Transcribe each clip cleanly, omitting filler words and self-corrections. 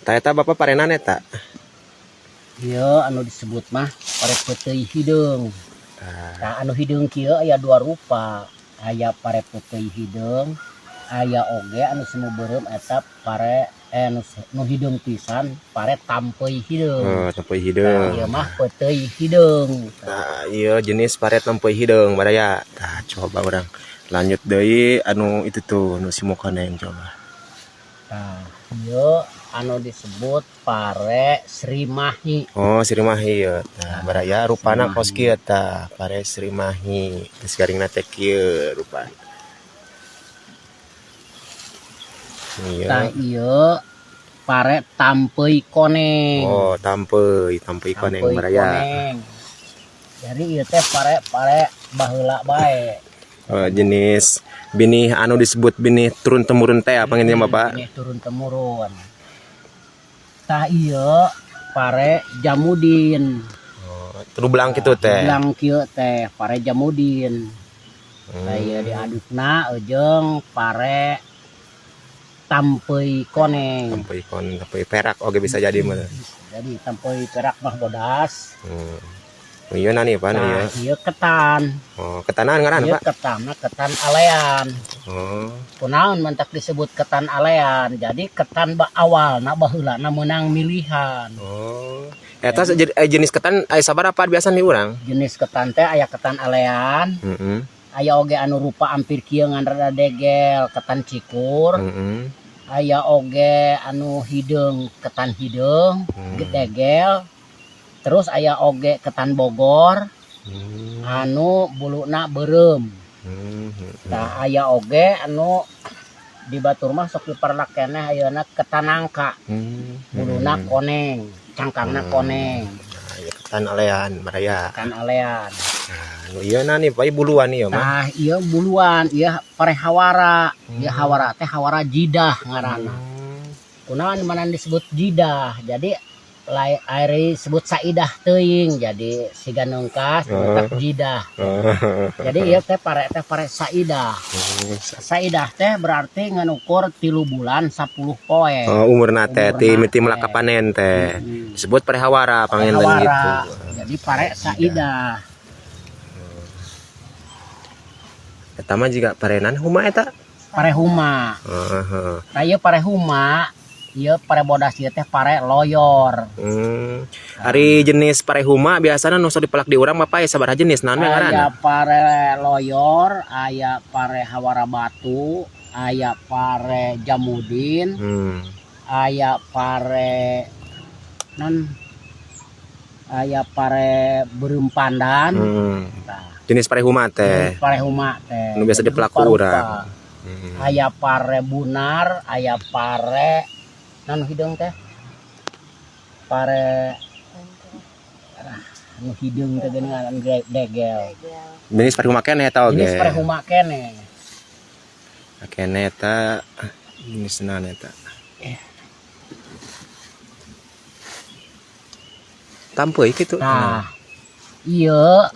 Ta eta Bapak parenan eta. Ieu anu disebut mah pare peuteuy hideung. Nah, anu hideung kieu aya dua rupa. Aya pare peuteuy hideung, aya oge anu sumeubeureumm eta pare nu hideung pisan pare tampeuy hideung. Oh, tampeuy hideung. Ieu mah peuteuy hideung. Nah, ieu jenis pare tampeuy hideung badaya. Tah, coba urang lanjut deui anu itu tuh nu si mokoneng coba. Nah, ieu anu disebut pare srimahi. Oh, srimahi ieu. Tah, badaya rupana kos kieu tah, pare srimahi. Geus garingna teh kieu rupana. Tah ieu pare tampeuy koneng. Oh, tampeuy koneng badaya. Jadi ieu teh pare baheula bae. Jenis binih anu disebut binih turun temurun teh apa ngeunya Bapak? Binih turun temurun. Tah ieu pare jamudin. Oh, teu belang kitu teh. Belang kieu teh pare jamudin. Tah ieu diadukna jeung pare tampeuy koneng. Tampeuy perak oge bisa jadi mah. Jadi tampeuy perak mah bodas. Ieu nani Pak nu ieu? Ieu ketan. Oh, ketanan ngaran Pak? Ieu ketan alean. Oh. Kunaon mentak disebut ketan alean. Jadi ketan awalna baheulana meunang milihan. Oh. Eta jenis ketan aya sabaraha biasa di urang? Jenis ketan teh aya ketan alean. Heeh. Aya oge anu rupa ampir kieu ngan rada degel, ketan cikur. Aya oge anu hideung, ketan hideung, degel. Terus aya oge ketan Bogor. Anu buluna beureum. Nah, aya oge anu di batur mah sok diperlak keneh ayeuna ketan nangka. Buluna koneng, cangkangna koneng. Nah, ieu ketan alean baraya. Ketan alean. Nah, ieu nani Pak buluan ieu mah. Nah, ieu buluan, ieu pare hawara. Ieu hawara teh hawara jidah ngaranna. Kunaon mana disebut jidah. Jadi air disebut saidah teuing. Jadi siga neungkas letak jidah. Jadi ieu teh pare saidah. Saidah teh berarti nganukur 3 bulan 10 poe. Oh, umurna teh ti melaka panen teh. Disebut pare hawara panginten gitu. Jadi pare saidah. Eta mah juga parenan huma eta. Pare huma. Nah, ieu pare huma, ieu pare bodas ieu teh pare loyor. Ari jenis pare huma biasana nu sok dipelak di urang Bapak sabaraha jenis naon ngaranna? Aya pare loyor, aya pare hawara batu, aya pare jamudin, aya pare aya pare beureum pandan. Jenis pare huma teh. Pare huma teh. Nu biasa dipelak ku urang. Aya pare bunar, aya pare anu hideung teh. Pare anu hideung teh geuningan degel. Jenis pare huma keneh eta oge. Jenis pare huma keneh. Keneh eta jenisna eta. Tampeuy kitu. Nah, ieu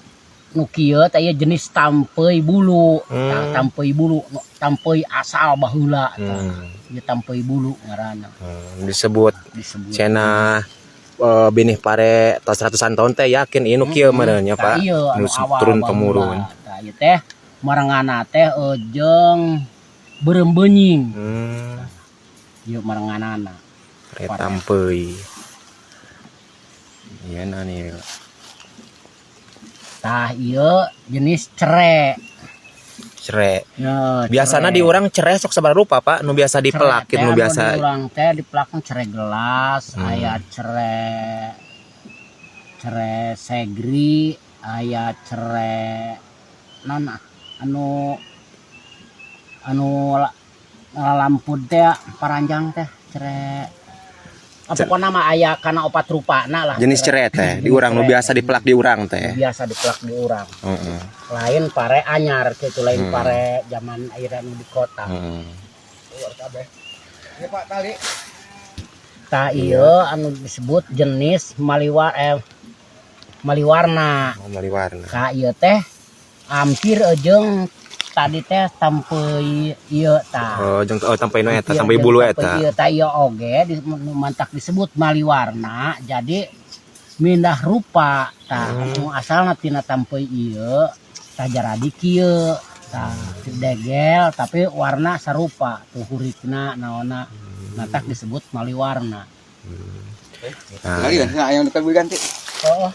nu kieu teh jenis tampeuy bulu. Tampeuy bulu, tampeuy asal baheula tah. Ieu tampeuy bulu ngaranna. Disebut cenah benih pare tos ratusan tahun teh yakin ieu nu kieu meureun nya Pak. Nu turun temurun. Tah ieu teh marangana teh jeung beureum beunjing. Ieu maranganana. Pare tampeuy. Ieu nani. Tah ieu jenis cere. Cere. Ya, biasana di urang cere sok sabaraha rupa Pak? Nu biasa dipelak nu biasa. Di urang teh dipelak cere gelas, aya cere segri, aya cere anu lampud teh paranjang teh cere. Pokoknya mah aya kana 4 rupana lah. Jenis cere teh di urang nu biasa dipelak di urang teh. Biasa dipelak di urang. Lain pare anyar kitu, lain pare zaman ayeuna nu di kota. Luar kabeh. Ieu Pak tali. Tah ieu anu disebut jenis maliwarna. Maliwarna. Tah ieu teh hampir jeung tadi teh tampei ieu tah. Oh jeung tampei nu eta tampei bulu eta. Ieu tah ieu oge mantak disebut maliwarna jadi mindah rupa tah asalna tina tampei ieu tah jaradi kieu tah degel tapi warna sarupa tuh hurifna naonna mantak disebut maliwarna. Lagi kan ayam kita ganti. Oh